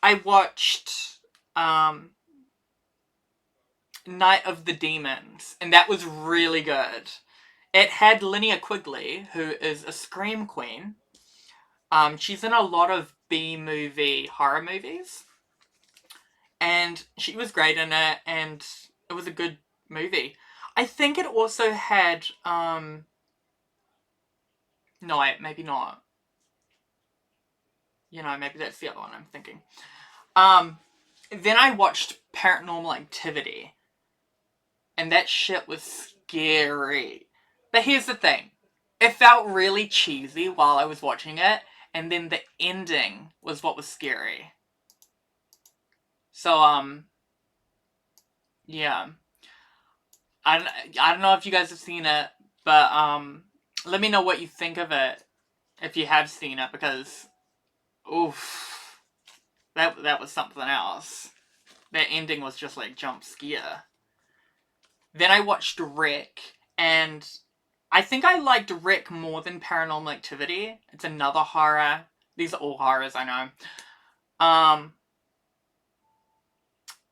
I watched Night of the Demons, and that was really good. It had Linnea Quigley, who is a scream queen. She's in a lot of B-movie horror movies, and she was great in it, and it was a good movie. I think it also had, no, maybe not. Maybe that's the other one I'm thinking. Then I watched Paranormal Activity, and that shit was scary. But here's the thing. It felt really cheesy while I was watching it, and then the ending was what was scary. So, yeah. I don't know if you guys have seen it, but, let me know what you think of it if you have seen it, because, oof, that was something else. That ending was just like jump scare. Then I watched Rick, and I think I liked Rick more than Paranormal Activity. It's another horror. These are all horrors, I know.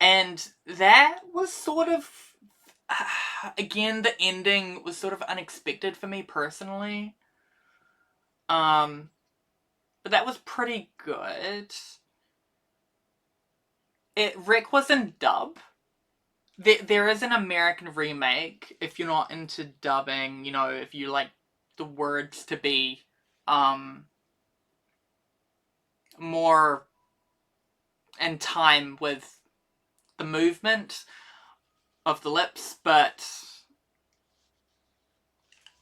And that was sort of, again, the ending was sort of unexpected for me personally. But that was pretty good. Rick was in dub. There is an American remake, if you're not into dubbing, if you like the words to be, more in time with the movement of the lips, but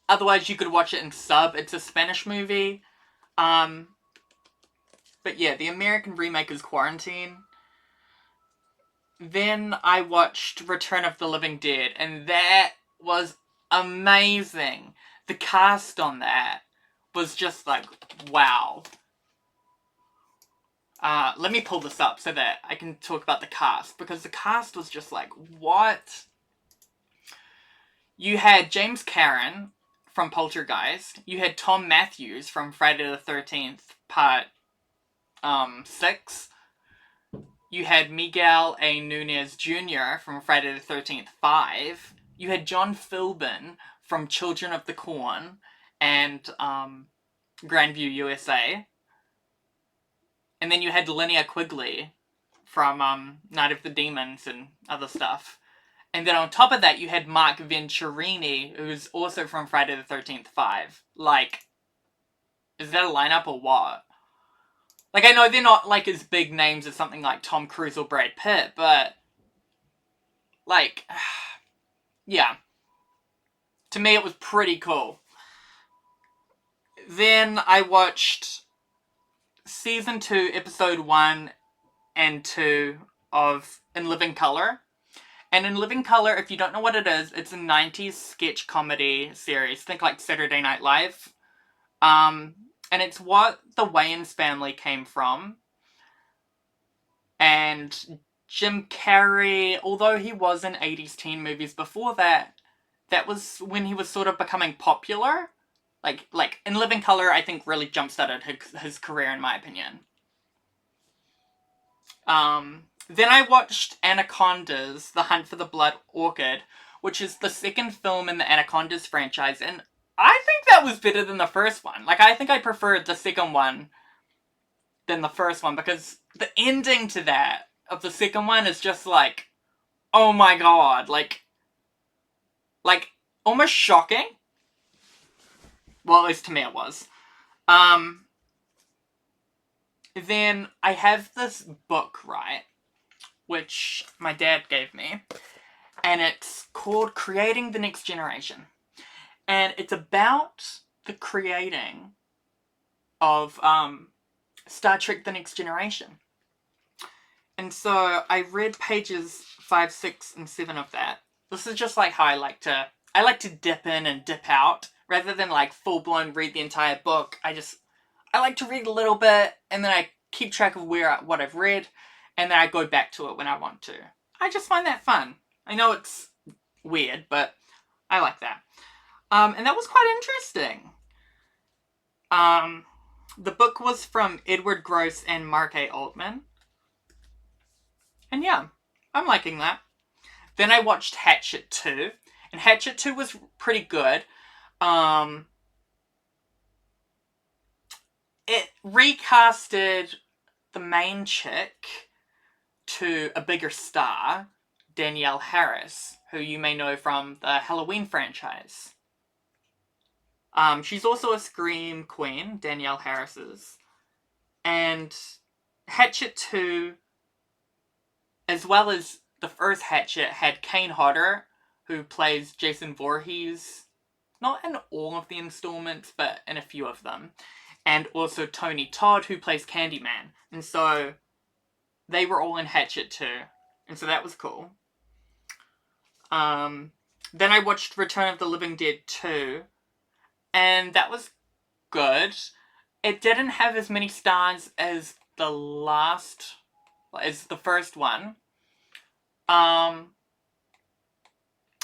otherwise you could watch it in sub. It's a Spanish movie. But yeah, the American remake is Quarantine. Then I watched Return of the Living Dead, and that was amazing. The cast on that was just like, wow. Let me pull this up so that I can talk about the cast, because the cast was just like, what? You had James Karen from Poltergeist. You had Tom Matthews from Friday the 13th, part 6. You had Miguel A. Nunez Jr. from Friday the 13th, 5. You had John Philbin from Children of the Corn and Grandview, USA. And then you had Linnea Quigley from Night of the Demons and other stuff. And then on top of that, you had Mark Venturini, who's also from Friday the 13th, 5. Like, is that a lineup or what? Like, I know they're not, like, as big names as something like Tom Cruise or Brad Pitt, but, like, yeah. To me, it was pretty cool. Then I watched Season 2, Episode 1 and 2 of In Living Color. And In Living Color, if you don't know what it is, it's a 90s sketch comedy series. Think like Saturday Night Live. And it's what the Wayans family came from. And Jim Carrey, although he was in 80s teen movies before that, that was when he was sort of becoming popular. Like In Living Color, I think really jump-started his career, in my opinion. Then I watched Anacondas, The Hunt for the Blood Orchid, which is the second film in the Anacondas franchise, and I think that was better than the first one. Like, I think I preferred the second one than the first one, because the ending to that, of the second one, is just like, oh my god, like, almost shocking. Well, at least to me it was. Then I have this book, right, which my dad gave me, and it's called Creating the Next Generation. And it's about the creating of Star Trek The Next Generation. And so I read pages 5, 6, and 7 of that. This is just like how I like to dip in and dip out, rather than like full-blown read the entire book. I like to read a little bit, and then I keep track of what I've read, and then I go back to it when I want to. I just find that fun. I know it's weird, but I like that. And that was quite interesting. The book was from Edward Gross and Mark A. Altman. And yeah, I'm liking that. Then I watched Hatchet 2, and Hatchet 2 was pretty good. Um, it recasted the main chick to a bigger star, Danielle Harris, who you may know from the Halloween franchise. She's also a Scream queen, Danielle Harris is. And Hatchet 2, as well as the first Hatchet, had Kane Hodder, who plays Jason Voorhees, not in all of the installments, but in a few of them. And also Tony Todd, who plays Candyman. And so they were all in Hatchet 2. And so that was cool. Then I watched Return of the Living Dead 2. And that was good. It didn't have as many stars as the first one.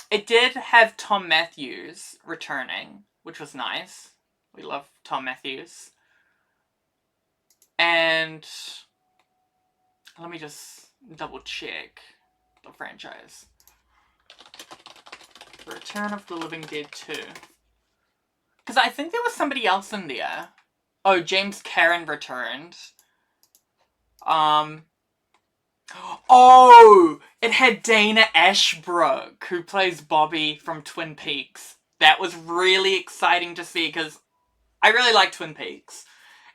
It did have Tom Matthews returning, which was nice. We love Tom Matthews. And let me just double check the franchise. Return of the Living Dead 2. Because I think there was somebody else in there. Oh, James Karen returned. Oh! It had Dana Ashbrook, who plays Bobby from Twin Peaks. That was really exciting to see, because I really like Twin Peaks.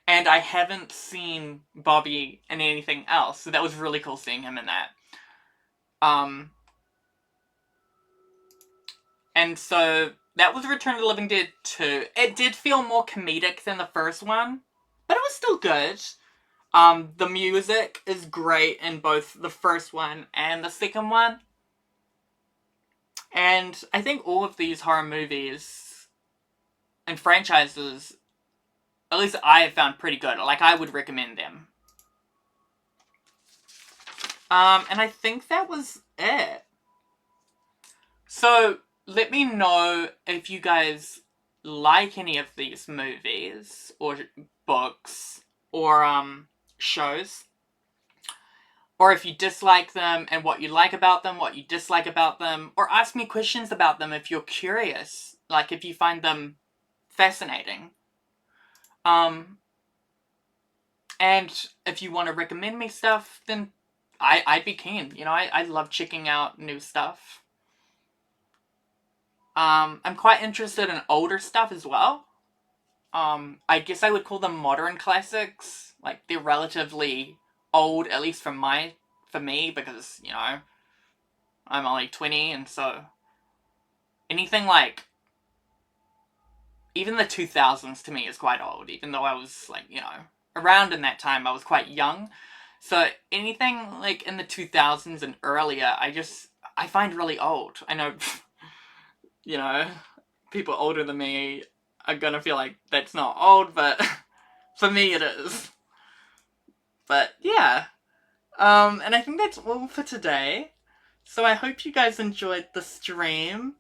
And I haven't seen Bobby in anything else, so that was really cool seeing him in that. And so, that was Return of the Living Dead 2. It did feel more comedic than the first one, but it was still good. The music is great in both the first one and the second one. And I think all of these horror movies and franchises, at least I have found pretty good. Like, I would recommend them. And I think that was it. So, let me know if you guys like any of these movies, or books, or, shows. Or if you dislike them, and what you like about them, what you dislike about them. Or ask me questions about them if you're curious. Like, if you find them fascinating. And if you want to recommend me stuff, then I'd be keen. You know, I love checking out new stuff. I'm quite interested in older stuff as well. I guess I would call them modern classics. Like, they're relatively old, at least for me, because, you know, I'm only 20, and so anything like, even the 2000s to me is quite old, even though I was, like, you know, around in that time, I was quite young. So anything, like, in the 2000s and earlier, I find really old. I know, you know, people older than me are gonna feel like that's not old, but for me it is. But, yeah. And I think that's all for today. So I hope you guys enjoyed the stream.